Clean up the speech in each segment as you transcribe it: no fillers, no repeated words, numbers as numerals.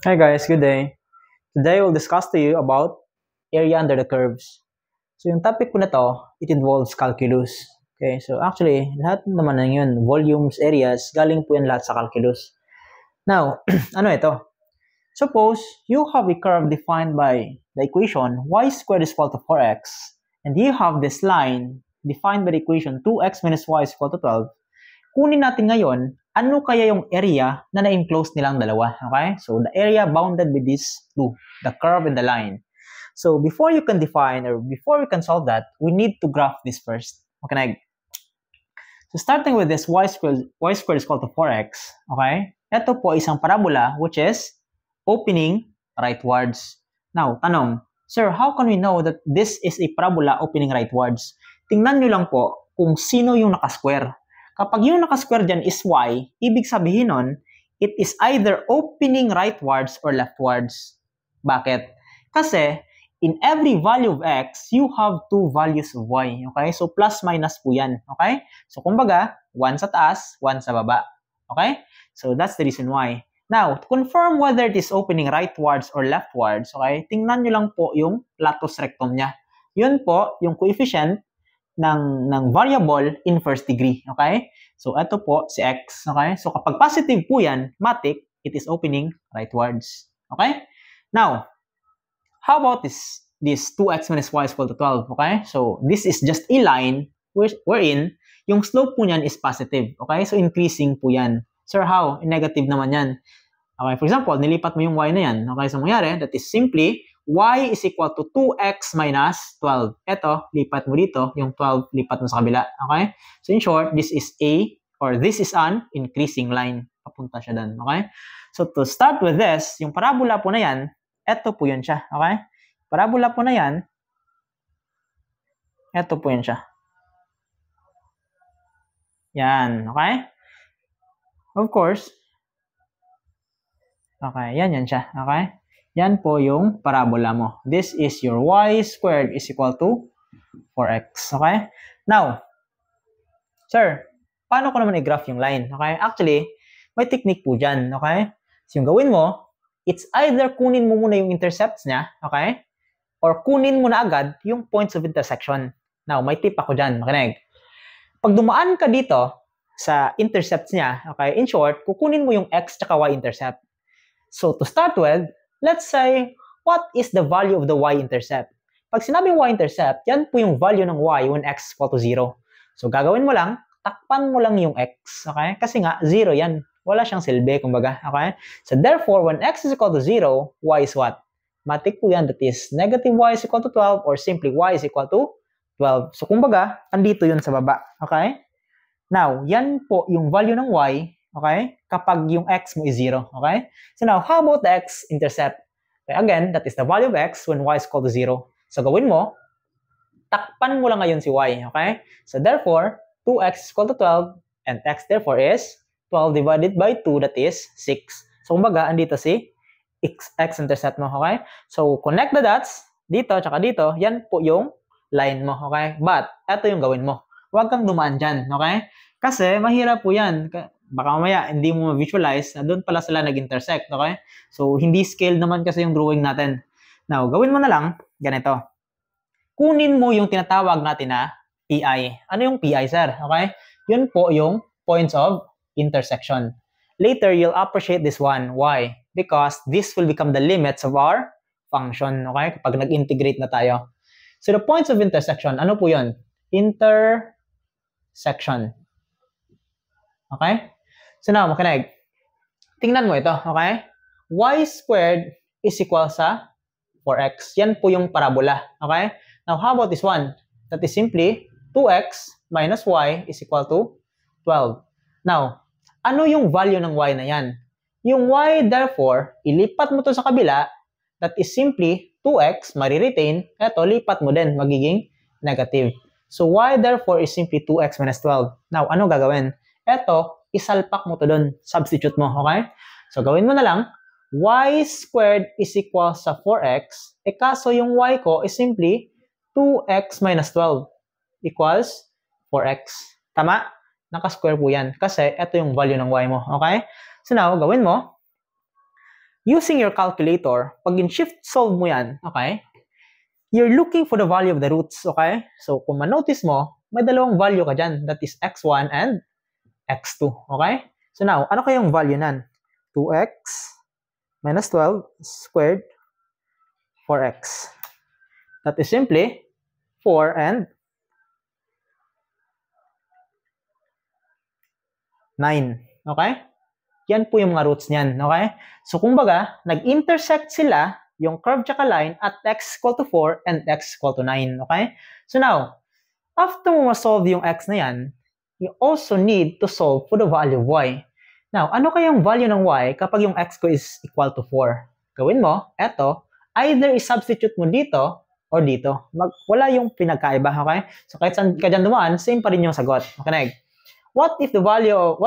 Hi guys, good day. Today we'll discuss to you about area under the curves. So yung topic ko na to, it involves calculus. Okay, so actually, lahat naman ng yun, volumes, areas, galing po yan lahat sa calculus. Now, ano ito? Suppose you have a curve defined by the equation y squared is equal to 4x, and you have this line defined by the equation 2x minus y is equal to 12. Kunin natin ngayon, ano kaya yung area na na-enclose nilang dalawa, okay? So, the area bounded with these two, the curve and the line. So, before you can define or before we can solve that, we need to graph this first. Okay? So, starting with this y squared is equal to 4x, okay? Ito po isang parabola which is opening rightwards. Now, tanong, sir, how can we know that this is a parabola opening rightwards? Tingnan nyo lang po kung sino yung nakasquare. Kapag yung nakasquare dyan is y, ibig sabihin nun, it is either opening rightwards or leftwards. Bakit? Kasi, in every value of x, you have two values of y. Okay? So, plus minus po yan. Okay? So, kumbaga, 1 sa taas, 1 sa baba. Okay? So, that's the reason why. Now, to confirm whether it is opening rightwards or leftwards, okay, tingnan nyo lang po yung latus rectum niya. Yun po, yung coefficient ng variable in first degree, okay? So, ito po si x, okay? So, kapag positive po yan, matic, it is opening rightwards, okay? Now, how about this 2x minus y is equal to 12, okay? So, this is just a line wherein yung slope po niyan is positive, okay? So, increasing po yan. Sir, how? Negative naman yan. Okay, for example, nilipat mo yung y na yan. Okay, so mangyari, that is simply y is equal to 2x minus 12. Ito, lipat mo dito, yung 12, lipat mo sa kabila. Okay? So in short, this is an increasing line. Papunta siya dun. Okay? So to start with this, yung parabola po na yan, ito po yun siya. Okay? Parabola po na yan, ito po yun siya. Yan. Okay? Of course, okay, yan siya. Okay? Yan po yung parabola mo. This is your y squared is equal to 4x. Okay? Now, sir, paano ko naman i-graph yung line? Okay? Actually, may technique po dyan. Okay? So, yung gawin mo, it's either kunin mo muna yung intercepts niya, okay? Or kunin mo na agad yung points of intersection. Now, may tip ako dyan. Makinig. Pag dumaan ka dito sa intercepts niya, okay? In short, kukunin mo yung x tsaka y intercept. So, to start with, let's say, what is the value of the y-intercept? Pag sinabing y-intercept, yan po yung value ng y when x is equal to 0. So, gagawin mo lang, takpan mo lang yung x, okay? Kasi nga, 0 yan. Wala siyang silbi, kumbaga, okay? So, therefore, when x is equal to 0, y is what? Matik po yan, that is negative y is equal to 12 or simply y is equal to 12. So, kumbaga, andito yun sa baba, okay? Now, yan po yung value ng y, okay? Kapag yung x mo is 0, okay? So now, how about the x-intercept? Okay, again, that is the value of x when y is equal to 0. So gawin mo, takpan mo lang ngayon si y, okay? So therefore, 2x is equal to 12 and x therefore is 12 divided by 2, that is 6. So kumbaga, andito si x-intercept mo, okay? So connect the dots, dito, tsaka dito, yan po yung line mo, okay? But, eto yung gawin mo. Huwag kang dumaan dyan, okay? Kasi, mahirap po yan. Baka mamaya, hindi mo ma-visualize na doon pala sila nag-intersect, okay? So, hindi scale naman kasi yung drawing natin. Now, gawin mo na lang, ganito. Kunin mo yung tinatawag natin na PI. Ano yung PI, sir? Okay? Yun po yung points of intersection. Later, you'll appreciate this one. Why? Because this will become the limits of our function, okay? Kapag nag-integrate na tayo. So, the points of intersection, ano po yun? Intersection. Okay? So now, makinig. Tingnan mo ito, okay? Y squared is equal sa 4x. Yan po yung parabola, okay? Now, how about this one? That is simply 2x minus y is equal to 12. Now, ano yung value ng y na yan? Yung y, therefore, ilipat mo to sa kabila, that is simply 2x, mariretain, eto, lipat mo din, magiging negative. So, y therefore is simply 2x minus 12. Now, ano gagawin? Eto, isalpak mo to dun. Substitute mo, okay? So, gawin mo na lang, y squared is equal sa 4x. Kaso yung y ko is simply 2x minus 12 equals 4x. Tama? Naka-square po yan. Kasi, eto yung value ng y mo, okay? So, now, gawin mo, using your calculator, pag in-shift solve mo yan, okay, you're looking for the value of the roots, okay? So, kung ma-notice mo, may dalawang value ka dyan. That is x1 and x2, okay? So now, ano kayong value nan? 2x minus 12 squared 4x. That is simply 4 and 9, okay? Yan po yung mga roots niyan, okay? So, kumbaga, nag-intersect sila yung curve tsaka line at x equal to 4 and x equal to 9, okay? So now, after mo ma-solve yung x na yan, you also need to solve for the value of y. Now, ano kayang value ng y kapag yung x ko is equal to 4? Gawin mo, eto, either i-substitute mo dito or dito. Wala yung pinagkaiba, okay? So kahit saan ka dyan dumaan, same pa rin yung sagot. Makinig. What is the value of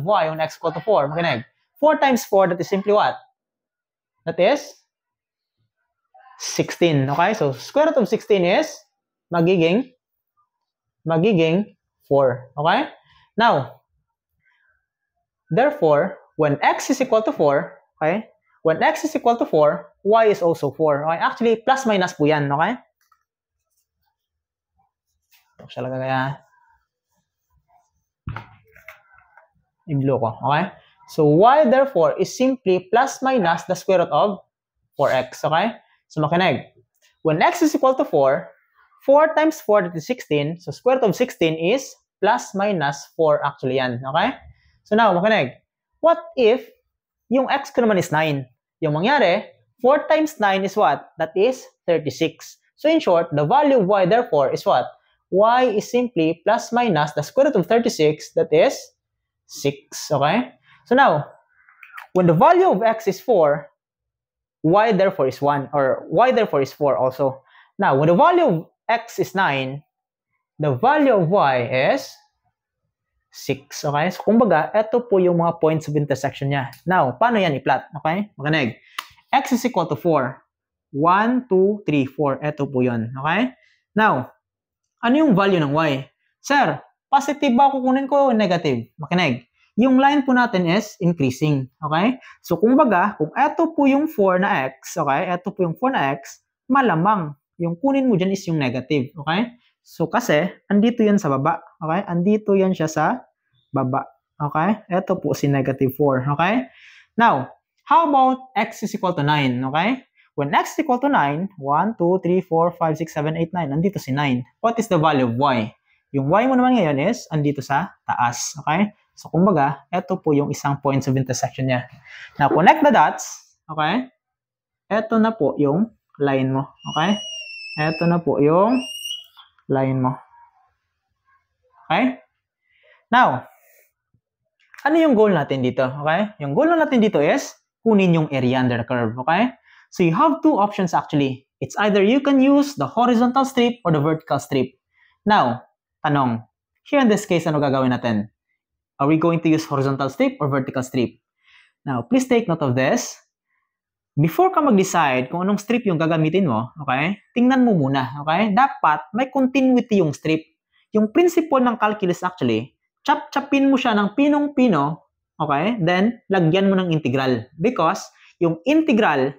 y on x equal to 4? Makinig. 4 times 4, that is simply what? That is 16, okay? So square root of 16 is magiging 4, okay? Now, therefore, when x is equal to 4, okay? When x is equal to 4, y is also 4, okay? Actually, plus minus po yan, okay? Ito siya lang kaya i-blue ko, okay? So, y therefore is simply plus minus the square root of 4x, okay? So, makinig. When x is equal to 4, 4 times 4, that is 16. So, square root of 16 is plus minus 4 actually yan, okay? So, now, makinig. What if yung x ko naman is 9? Yung mangyari, 4 times 9 is what? That is 36. So, in short, the value of y therefore is what? Y is simply plus minus the square root of 36, that is 6, okay? So, now, when the value of x is 4, y therefore is 1, or y therefore is 4 also. Now, when the value of x is 9, the value of y is 6, okay? So, kumbaga, ito po yung mga points of intersection niya. Now, paano yan i-plot, okay? Makinig. X is equal to 4. 1, 2, 3, 4. Ito po yun, okay? Now, ano yung value ng y? Sir, positive ba kukunin ko o negative? Makinig. Yung line po natin is increasing, okay? So, kumbaga, kung ito po yung 4 na x, okay? Ito po yung 4 na x, malamang yung kunin mo dyan is yung negative, okay? So, kasi, andito yan sa baba, okay? Andito yan siya sa baba, okay? Ito po si negative 4, okay? Now, how about x is equal to 9, okay? When x is equal to 9, 1, 2, 3, 4, 5, 6, 7, 8, 9, andito si 9. What is the value of y? Yung y mo naman ngayon is andito sa taas, okay? So, kumbaga, ito po yung isang points of intersection niya. Now, connect the dots, okay? Ito na po yung line mo, okay? Ito na po yung line mo. Okay? Now, ano yung goal natin dito, okay? Yung goal natin dito is kunin yung area under the curve, okay? So, you have two options actually. It's either you can use the horizontal strip or the vertical strip. Now, tanong, here in this case, ano gagawin natin? Are we going to use horizontal strip or vertical strip? Now, please take note of this. Before ka mag-decide kung anong strip yung gagamitin mo, okay, tingnan mo muna, okay? Dapat may continuity yung strip. Yung principle ng calculus actually, chop-chopin mo siya ng pinong-pino, okay? Then, lagyan mo ng integral. Because, yung integral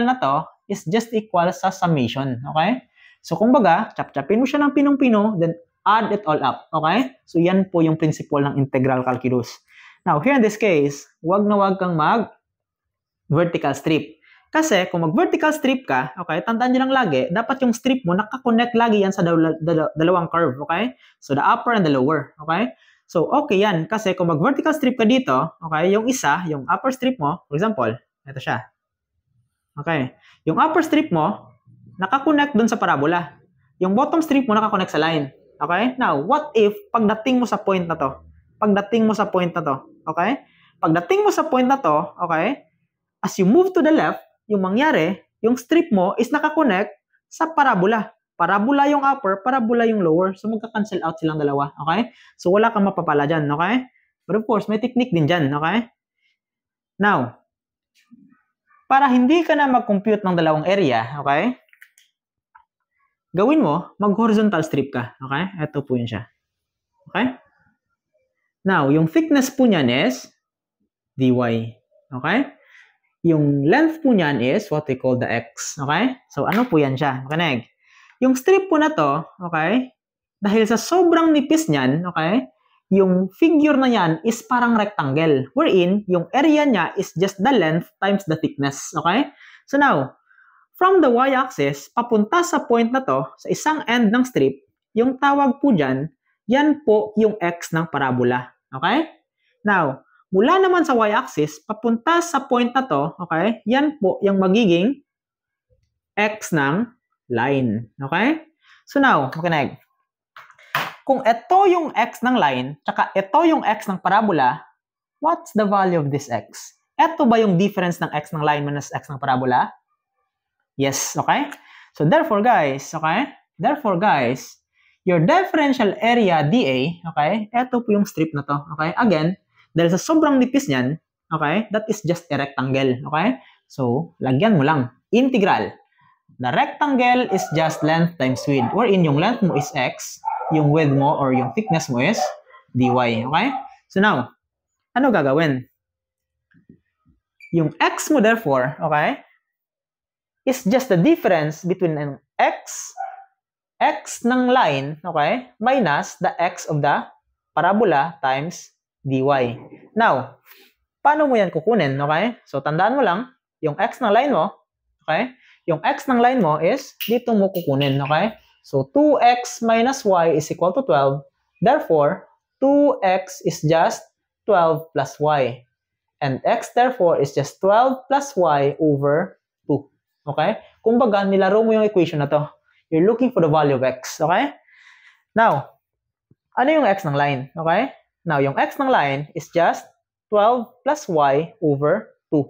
na to is just equal sa summation, okay? So, kumbaga, chop-chopin mo siya ng pinong-pino, then add it all up, okay? So, yan po yung principle ng integral calculus. Now, here in this case, wag na wag kang vertical strip. Kasi kung mag-vertical strip ka, okay, tandaan nyo lang lagi, dapat yung strip mo nakakonect lagi yan sa dalawang curve, okay? So, the upper and the lower, okay? So, okay yan. Kasi kung mag-vertical strip ka dito, okay, yung isa, yung upper strip mo, for example, ito siya. Okay. Yung upper strip mo, nakakonect dun sa parabola. Yung bottom strip mo, nakakonect sa line. Okay? Now, what if pagdating mo sa point na to? Pagdating mo sa point na to, okay? Pagdating mo sa point na to, okay? As you move to the left, yung mangyari, yung strip mo is nakakonect sa parabola. Parabola yung upper, parabola yung lower. So, magka-cancel out silang dalawa. Okay? So, wala kang mapapala dyan. Okay? But of course, may technique din dyan. Okay? Now, para hindi ka na mag-compute ng dalawang area, okay? Gawin mo, mag-horizontal strip ka. Okay? Ito po yun siya. Okay? Now, yung thickness po niyan is dy. Okay? Yung length po niyan is what we call the x. Okay? So, ano po yan siya? Makinig. Yung strip po na to, okay? Dahil sa sobrang nipis niyan, okay? Yung figure na yan is parang rectangle. Wherein, yung area niya is just the length times the thickness. Okay? So now, from the y-axis, papunta sa point na to, sa isang end ng strip, yung tawag po dyan, yan po yung x ng parabola. Okay? Now, mula naman sa y-axis, papunta sa point na to, okay? Yan po yung magiging x ng line. Okay? So now, makinig. Kung ito yung x ng line, tsaka ito yung x ng parabola, what's the value of this x? Ito ba yung difference ng x ng line minus x ng parabola? Yes, okay? So therefore guys, okay? Therefore guys, your differential area dA, okay? Ito po yung strip na to, okay? Again, dahil sa sobrang nipis niyan, okay? That is just a rectangle, okay? So, lagyan mo lang. Integral. The rectangle is just length times width, wherein yung length mo is x, yung width mo or yung thickness mo is dy, okay? So now, ano gagawin? Yung x mo therefore, okay, is just the difference between an x ng line, okay, minus the x of the parabola times dy. Now, paano mo yan kukunin, okay? So, tandaan mo lang, yung x ng line mo, okay, yung x ng line mo is dito mo kukunin, okay? So, 2x minus y is equal to 12. Therefore, 2x is just 12 plus y. And x, therefore, is just 12 plus y over 2. Okay? Kumbaga, nilaro mo yung equation na to. You're looking for the value of x. Okay? Now, ano yung x ng line? Okay? Now, yung x ng line is just 12 plus y over 2.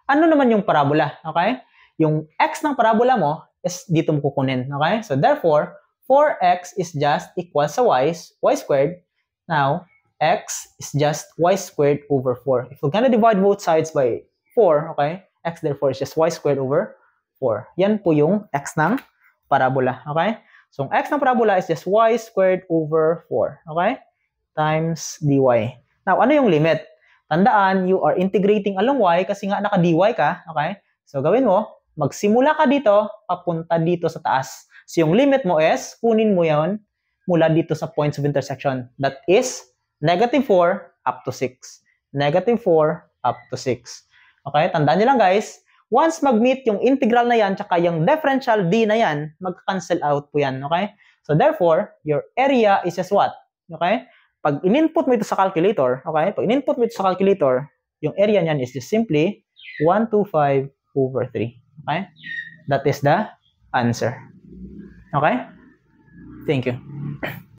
Ano naman yung parabola? Okay? Yung x ng parabola mo is dito mo kukunin. Okay? So, therefore, 4x is just equal sa y squared. Now, x is just y squared over 4. If we're gonna divide both sides by 4, okay, x therefore is just y squared over 4. Yan po yung x ng parabola. Okay? So, x ng parabola is just y squared over 4. Okay? Times dy. Now, ano yung limit? Tandaan, you are integrating along y kasi nga naka-dy ka. Okay? So, gawin mo, magsimula ka dito, papunta dito sa taas. So, yung limit mo is, kunin mo yon mula dito sa points of intersection. That is, negative 4 up to 6. Negative 4 up to 6. Okay? Tandaan nyo lang guys, once mag-meet yung integral na yan, tsaka yung differential d na yan, mag-cancel out po yan. Okay? So, therefore, your area is just what? Okay? Pag in-input mo ito sa calculator, okay? Pag in-input mo ito sa calculator, yung area niyan is just simply 125 over 3. Okay? That is the answer. Okay? Thank you.